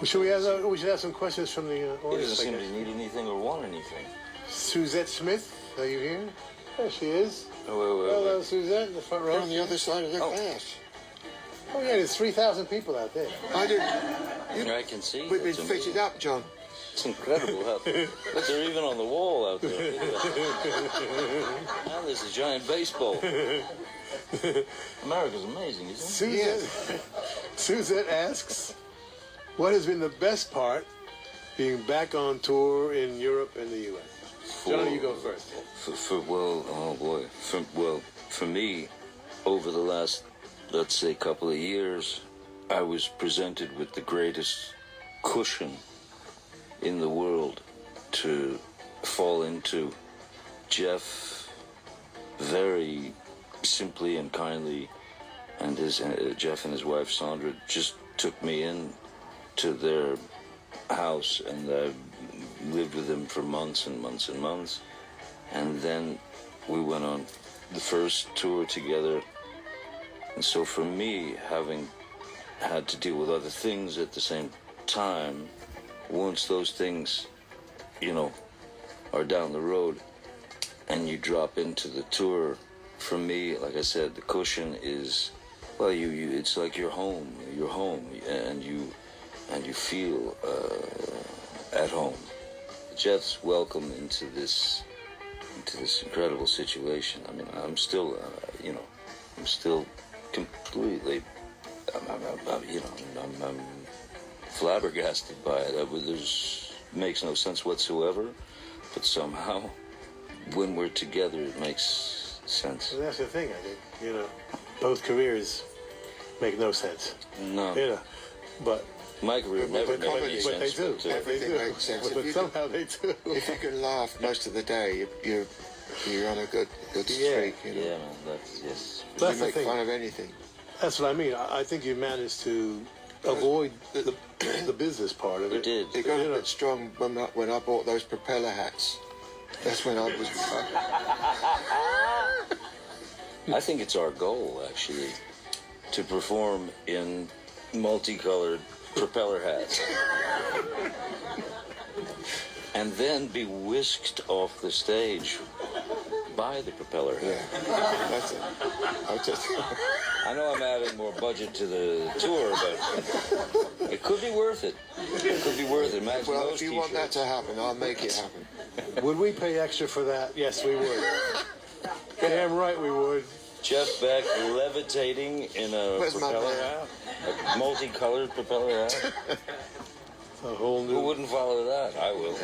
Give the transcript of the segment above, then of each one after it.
We should have some questions from the He audience. doesn't seem to need anything or want anything. Suzette Smith, are you here? There she is. Oh, wait. Hello, Suzette, in the front row. On the other side of the glass. Oh, yeah, there's 3,000 people out there. I didn't. I can see. We've been fitted up, John. It's incredible out there. Look, they're even on the wall out there. Now there's a giant baseball. America's amazing, isn't it? Suzette, Suzette asks, what has been the best part being back on tour in Europe and the U.S.? Johnny, you go first. For me, over the last, let's say, couple of years, I was presented with the greatest cushion in the world to fall into. Jeff very simply and kindly, and Jeff and his wife Sandra just took me in to their house, and I lived with them for months and months and months, and then we went on the first tour together. And so for me, having had to deal with other things at the same time, once those things, are down the road and you drop into the tour, for me, like I said, the cushion is, it's like you're home, and you feel at home. Jeff's welcome into this incredible situation. I mean, I'm still, I'm still completely, I'm flabbergasted by it. Makes no sense whatsoever, but somehow, when we're together, it makes sense. And that's the thing, I think, both careers make no sense. No. But my career never made any sense. But they do. Everything makes sense. But somehow they do. If you can laugh most of the day, you're on a good streak. Yeah, man. Yes. That's You the make thing. fun of anything. That's what I mean. I think you managed to avoid the business part of it. We did. It got a bit strong when I bought those propeller hats. That's when I was... I think it's our goal, actually, to perform in multicolored propeller hats. And then be whisked off the stage by the propeller hat. Yeah, that's it. I know I'm adding more budget to the tour, but it could be worth it. It could be worth it. Imagine Well, those if you want that t-shirts. to happen, I'll make it happen. Would we pay extra for that? Yes, we would. Damn right we would. Jeff Beck levitating in a Where's my propeller man? hat, a multicolored propeller hat. A whole Who new. wouldn't follow that? I will.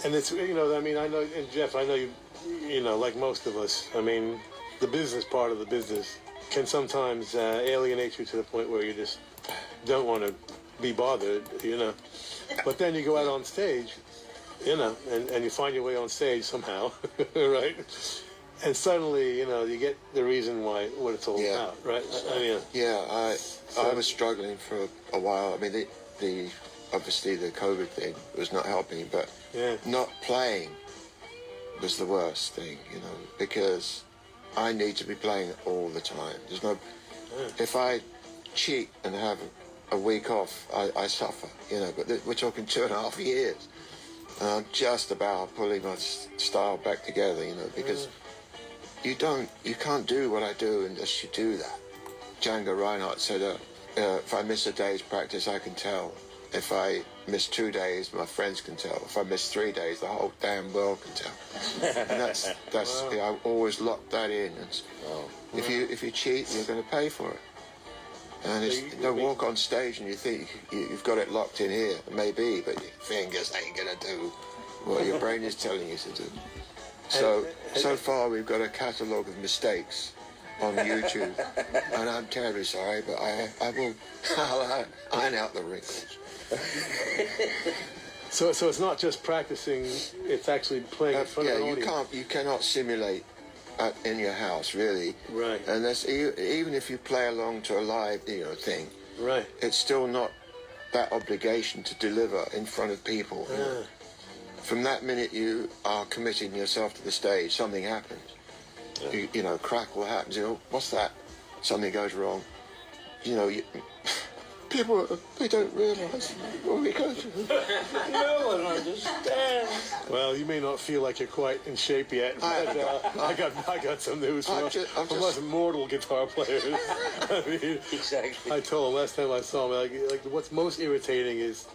And it's I mean, I know, and Jeff, I know you like most of us. I mean, the business part of the business can sometimes alienate you to the point where you just don't want to be bothered, But then you go out on stage, and you find your way on stage somehow, right? And suddenly, you get the reason what it's all about, right? I mean, I was struggling for a while. I mean, obviously the COVID thing was not helping, but not playing was the worst thing, because I need to be playing all the time. There's no, if I cheat and have a week off, I suffer, but we're talking 2.5 years. And I'm just about pulling my style back together, because you can't do what I do unless you do that. Django Reinhardt said, if I miss a day's practice, I can tell. If I miss 2 days, my friends can tell. If I miss 3 days, the whole damn world can tell. And that's I always lock that in. If you cheat, you're going to pay for it. And you don't walk on stage and you think you've got it locked in here. Maybe, but your fingers ain't going to do what your brain is telling you to do. So far we've got a catalogue of mistakes on YouTube, and I'm terribly sorry, but I'll iron out the wrinkles. So it's not just practicing; it's actually playing in front of an audience. You cannot simulate in your house, really. Right. And that's even if you play along to a live, thing. Right. It's still not that obligation to deliver in front of people. From that minute you are committing yourself to the stage, something happens. Crackle happens. What's that? Something goes wrong. People, they don't realise what we go through. No one understands. Well, you may not feel like you're quite in shape yet, but I got some news for us mortal guitar players. I mean, Exactly. I told him last time I saw him, like what's most irritating is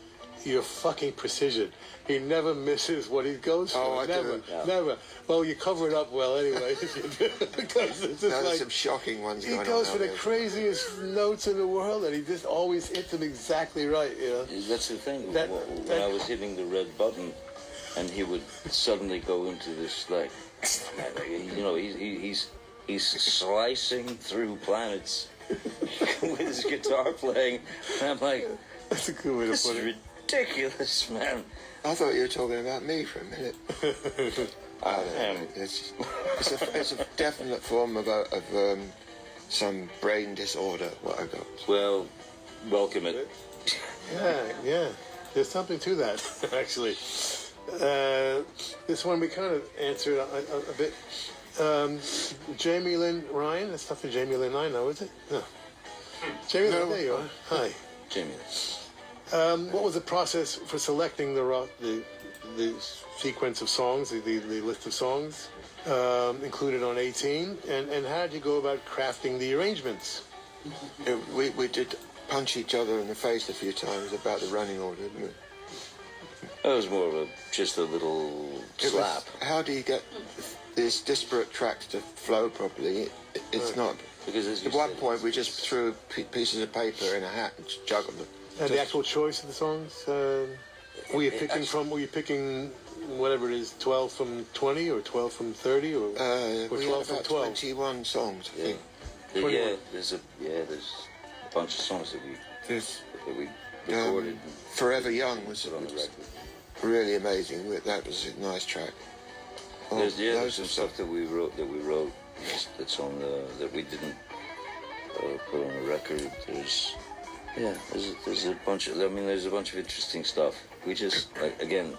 your fucking precision. He never misses what he goes for. Oh, I never, do. Yeah. never. Well, you cover it up well anyway. If you do. Because it's just There's some shocking ones he going on. goes for the nowadays. craziest notes in the world, and he just always hits them exactly right. You know. That's the thing. That- when I was hitting the red button, and he would suddenly go into this like, you know, he's slicing through planets with his guitar playing, and I'm like, That's a good way to this put is it. ridiculous, man. I thought you were talking about me for a minute. I don't know. It's a definite form of some brain disorder, what I got. Well, welcome it. Yeah. There's something to that, actually. This one we kind of answered a bit. Jamie Lynn Ryan. That's not for Jamie Lynn Ryan, now, is it? No. Jamie Lynn, there you are. Hi. Jamie. What was the process for selecting the sequence of songs, the list of songs included on 18, and how did you go about crafting the arrangements? We did punch each other in the face a few times about the running order, didn't we? That was more of just a little It slap. was, how do you get these disparate tracks to flow properly? It's not. Because as you At one said, point, we just threw pieces of paper in a hat and juggled them. And the actual choice of the songs? Were you picking whatever it is, 12 from 20 or 12 from 30 or We 12 had from about 12? 21 songs, I think. there's a bunch of songs that There's, we recorded. Forever Young was Put on the record. really amazing. That was a nice track. Oh, There's some stuff that we wrote that's on that we didn't put on the record. There's a bunch of interesting stuff. We just again,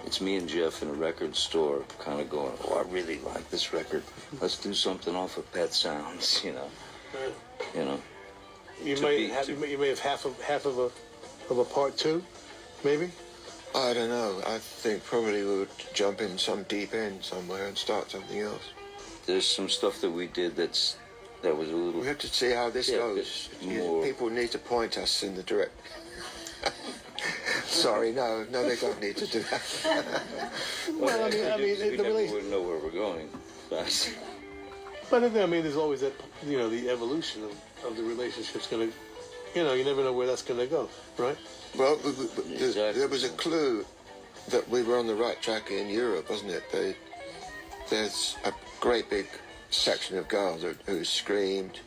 it's me and Jeff in a record store, kind of going, oh, I really like this record. Let's do something off of Pet Sounds, you know. You To may be- have to- you may have half of a part two, maybe. I don't know. I think probably we would jump in some deep end somewhere and start something else. There's some stuff that we did that was a little. We have to see how this goes. more- People need to point us in the direct. Sorry, no, they don't need to do that. Well, I mean, we the never relation. would know where we're going. Fast. But I mean, there's always that, the evolution of the relationship's gonna, you never know where that's gonna go, right? Well, Exactly. there was a clue that we were on the right track in Europe, wasn't it? There's a great big section of girls who screamed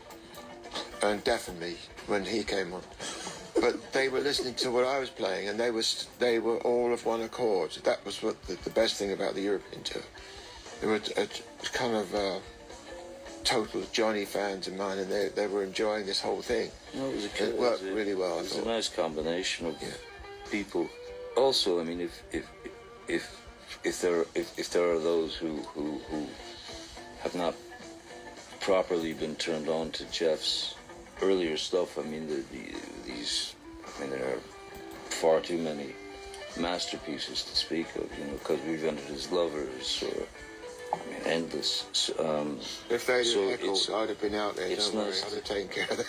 and deafened me when he came on. But they were listening to what I was playing, and they were all of one accord. That was what the best thing about the European tour. They were kind of total Johnny fans of mine, and they were enjoying this whole thing. No, It worked really well, I It was a thought. nice combination of people. Also, I mean, if there are those who have not properly been turned on to Jeff's earlier stuff, I mean, there are far too many masterpieces to speak of, because we've entered as lovers, or endless. If they'd So have heckled, I'd have been out there. it's Don't worry, nice I'd have taken care of that.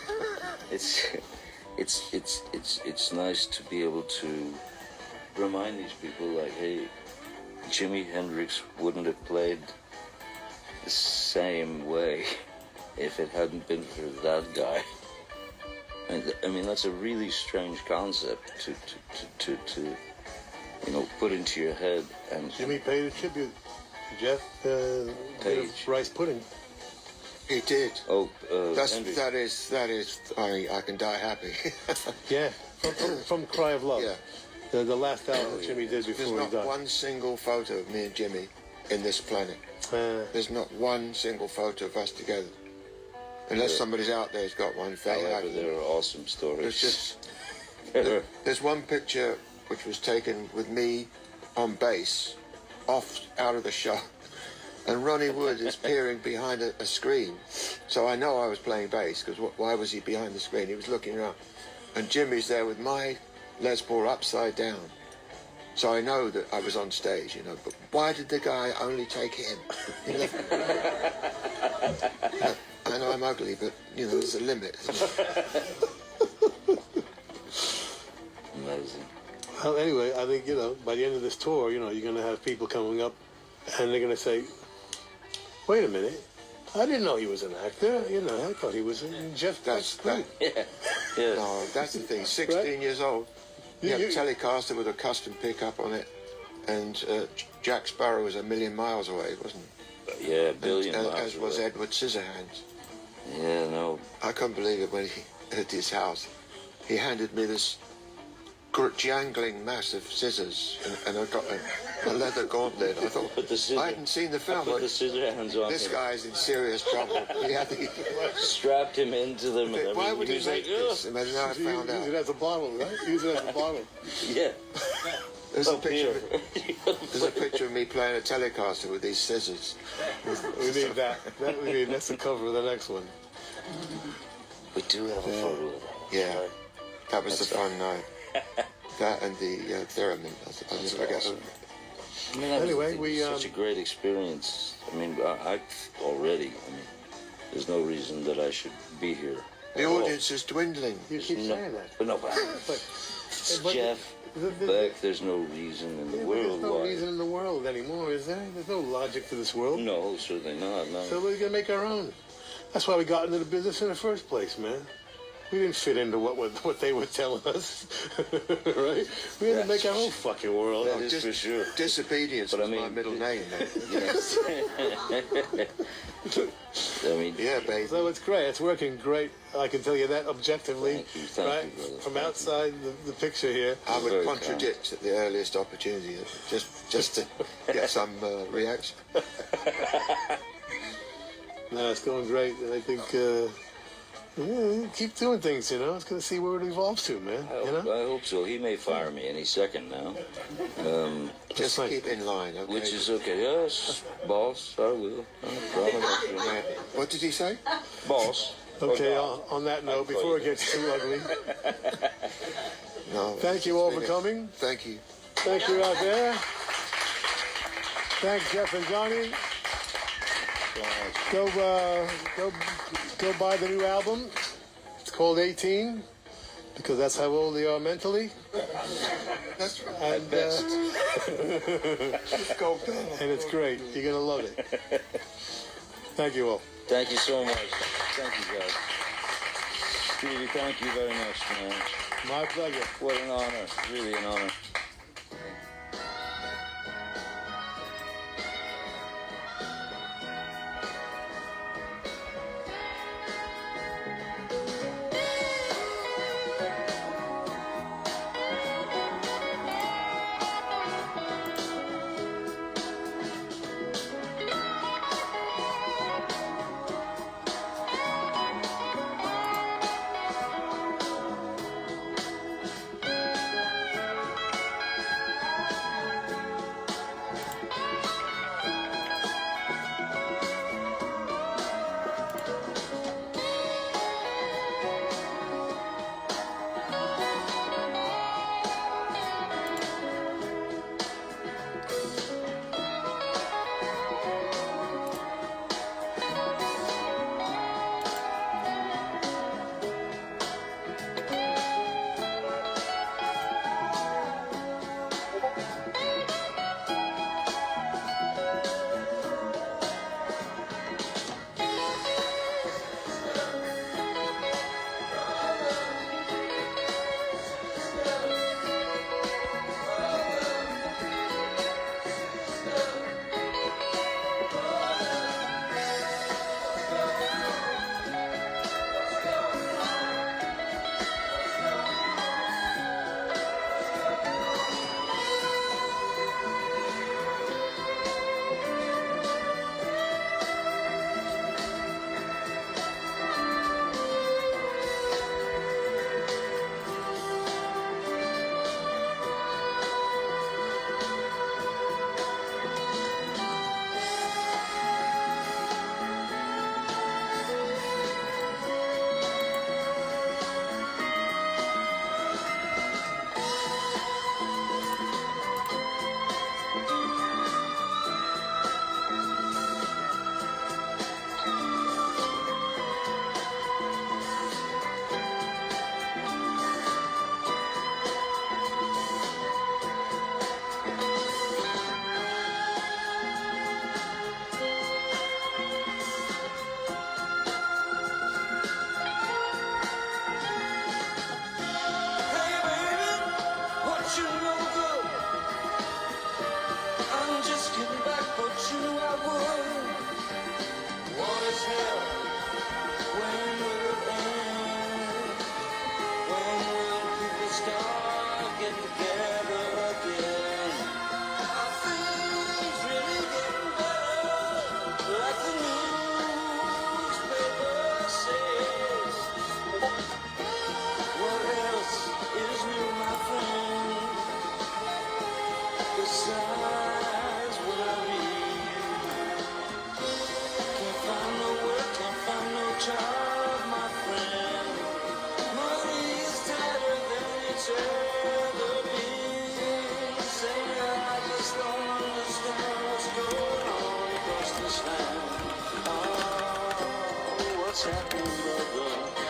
it's nice to be able to remind these people, like, hey, Jimi Hendrix wouldn't have played the same way if it hadn't been for that guy. I mean, that's a really strange concept to put into your head. And Jimmy paid a tribute. Jeff, Page. rice pudding. He did. oh, Hendrix. That is. I can die happy. Yeah, from Cry of Love. Yeah. The last album that Jimmy did There's before he not died. one single photo of me and Jimmy in this planet. There's not one single photo of us together. Unless somebody's out there who's got one. They have However, them. there are awesome stories. There's one picture which was taken with me on bass, out of the shot, and Ronnie Wood is peering behind a screen. So I know I was playing bass, because why was he behind the screen? He was looking around. and Jimmy's there with my Les Paul upside down. So I know that I was on stage, you know, but why did the guy only take him? You know? I know I'm ugly, but, you know, there's a limit, isn't there? Amazing. Well, anyway, I think, you know, by the end of this tour, you know, you're going to have people coming up and they're going to say, wait a minute, I didn't know he was an actor. You know, I thought he was Jeff. That's that. Yeah. Yeah. No, that's the thing. 16 Right? years old. You have a Telecaster with a custom pickup on it, and Jack Sparrow was a million miles away, wasn't he? Yeah, a billion And, miles as was away. Edward Scissorhands. Yeah, no. I couldn't believe it when he at his house. He handed me this jangling mass of scissors, and I got a leather gauntlet. I thought, Put the scissor- I hadn't seen the I film. put the scissor hands on This him, guy's in serious trouble. He had to, strapped him into them. And why everything. would He he was make like, this? And then I found Use it out. as a bottle, right? Use it as a bottle. yeah. There's a Up picture. here. There's a picture of me playing a Telecaster with these scissors. We need that. That's the cover of the next one. We do have a photo of that. Yeah, Right. that was the fun night. That and the theremin. I just forget. awesome. I mean, that Anyway, was such a great experience. I mean, I already. I mean, there's no reason that I should be here. The audience is dwindling. You keep saying that. But no, But Jeff, the- Beck, there's no reason in the there's world no why. reason in the world anymore, is there? There's no logic to this world. No, certainly not. No. So we're gonna make our own. That's why we got into the business in the first place, man. We didn't fit into what they were telling us, right? We had to make our own fucking world. That is for sure. Disobedience But I was my mean- middle name. Man. Yes. I mean, Yeah, baby. So it's great. It's working great. I can tell you that objectively, Thank you, right? brother. From Thank outside the picture here. I would Very contradict at the earliest opportunity, just to get some reaction. No, it's going great, and I think yeah, keep doing things. You know, it's gonna see where it evolves to, man. You know, I hope so. He may fire me any second now. Just like- keep in line, okay? Which is okay. Yes, boss, I will. No problem. Yeah. What did he say? Boss. okay. Or On that note, call before you it gets too ugly, No. thank you all for coming. Thank you. Thank you out there. Thanks, Jeff and Johnny. Go buy the new album. It's called 18 because that's how old they are mentally. That's right. And Go and it's great. You're gonna love it. Thank you all. Thank you so much. Thank you, guys. Really, thank you very much, man. My pleasure. What an honor. Really an honor. tell? When will it end? When will people start getting together again? Are things really getting better? Like the newspaper says. What else is new, my friend? Besides what I read, can't find no work, can't find no job, my friend. Money is tighter than it's ever been. Saying I just don't understand what's going on across this land. Oh, what's happening, brother?